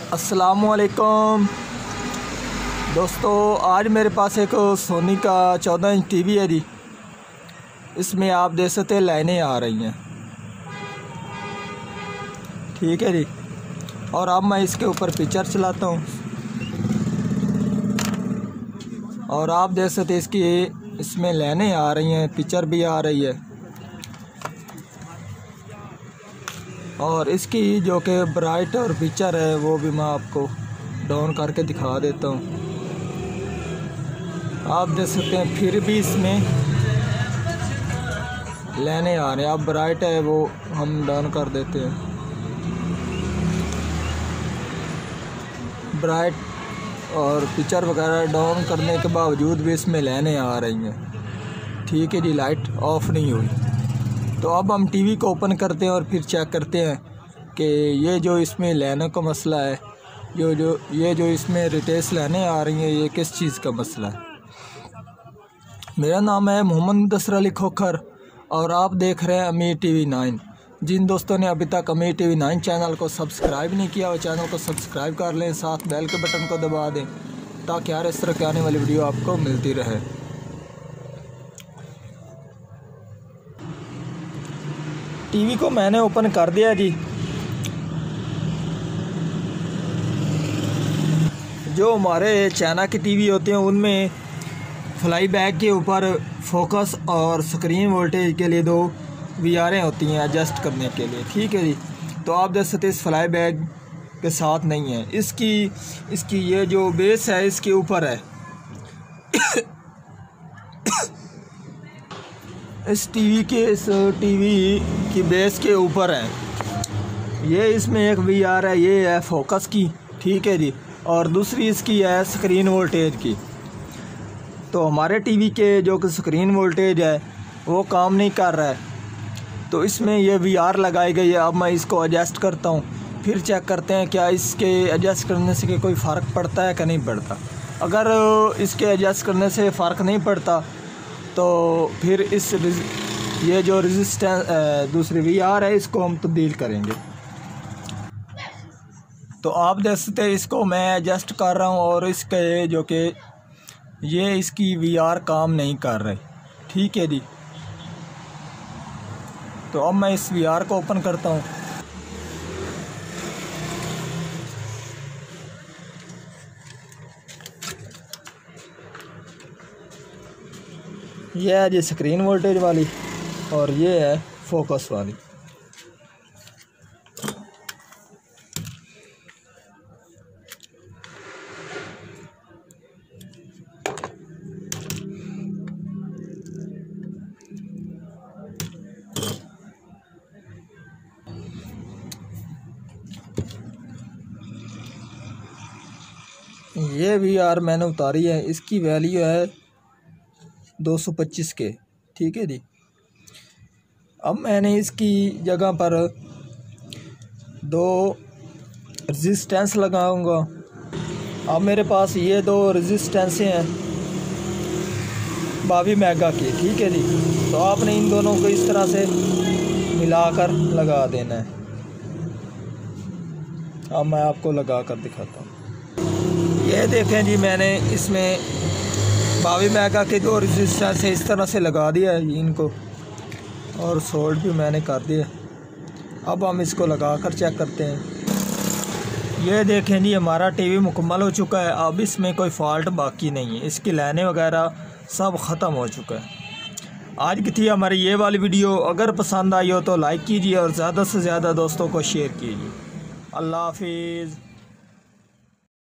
अस्सलामुअलैकुम दोस्तों, आज मेरे पास एक सोनी का 14 इंच टीवी है जी। इसमें आप देख सकते हैं लाइनें आ रही हैं, ठीक है जी। और अब मैं इसके ऊपर पिक्चर चलाता हूँ और आप देख सकते हैं इसमें लाइनें आ रही हैं, पिक्चर भी आ रही है। और इसकी जो कि ब्राइट और पिक्चर है वो भी मैं आपको डाउन करके दिखा देता हूँ। आप देख सकते हैं फिर भी इसमें लाइनें आ रही हैं। अब ब्राइट है वो हम डाउन कर देते हैं। ब्राइट और पिक्चर वगैरह डाउन करने के बावजूद भी इसमें लाइनें आ रही हैं, ठीक है जी। लाइट ऑफ नहीं हुई। तो अब हम टीवी को ओपन करते हैं और फिर चेक करते हैं कि ये जो इसमें लाइनों का मसला है, ये जो इसमें रिटेस लाइनें आ रही हैं, ये किस चीज़ का मसला है। मेरा नाम है मोहम्मद मुदस्सिर अली खोखर और आप देख रहे हैं अमीर टीवी 9। जिन दोस्तों ने अभी तक अमीर टीवी 9 चैनल को सब्सक्राइब नहीं किया वो चैनल को सब्सक्राइब कर लें, साथ बेल के बटन को दबा दें ताकि हर इस तरह की आने वाली वीडियो आपको मिलती रहे। टीवी को मैंने ओपन कर दिया जी। जो हमारे चाइना की टीवी होते हैं उनमें फ्लाई बैक के ऊपर फोकस और स्क्रीन वोल्टेज के लिए 2 वीआरें होती हैं एडजस्ट करने के लिए, ठीक है जी। तो आप देख सकते हैं इस फ्लाई बैक के साथ नहीं है। इसकी ये जो बेस है इसके ऊपर है। इस टीवी की बेस के ऊपर है। ये इसमें एक वीआर है, ये है फोकस की, ठीक है जी। और दूसरी इसकी है स्क्रीन वोल्टेज की। तो हमारे टीवी के जो कि स्क्रीन वोल्टेज है वो काम नहीं कर रहा है, तो इसमें ये वीआर लगाई गई है। अब मैं इसको एडजस्ट करता हूँ, फिर चेक करते हैं क्या इसके एडजस्ट करने से कोई फ़र्क पड़ता है कि नहीं पड़ता। अगर इसके एडजस्ट करने से फ़र्क नहीं पड़ता तो फिर ये जो रेजिस्टेंस दूसरी वीआर है इसको हम तब्दील करेंगे। तो आप देख सकते हैं इसको मैं एडजस्ट कर रहा हूँ और इसके जो कि ये इसकी वीआर काम नहीं कर रही, ठीक है जी। तो अब मैं इस वीआर को ओपन करता हूँ। ये है जी स्क्रीन वोल्टेज वाली और ये है फोकस वाली। ये वीआर मैंने उतारी है, इसकी वैल्यू है 225 के, ठीक है जी। अब मैंने इसकी जगह पर 2 रेजिस्टेंस लगाऊंगा। अब मेरे पास ये 2 रेजिस्टेंसें हैं 22 मेगा की, ठीक है जी। तो आपने इन दोनों को इस तरह से मिलाकर लगा देना है। अब मैं आपको लगा कर दिखाता हूँ। ये देखें जी, मैंने इसमें 22 मेगा के 2 रजिस्टर से इस तरह से लगा दिया है इनको, और सोल्ड भी मैंने कर दिया। अब हम इसको लगा कर चेक करते हैं। ये देखें जी, हमारा टीवी मुकम्मल हो चुका है। अब इसमें कोई फ़ॉल्ट बाकी नहीं है, इसकी लाइनें वगैरह सब ख़त्म हो चुका है। आज की थी हमारी ये वाली वीडियो। अगर पसंद आई हो तो लाइक कीजिए और ज़्यादा से ज़्यादा दोस्तों को शेयर कीजिए। अल्लाह हाफिज़।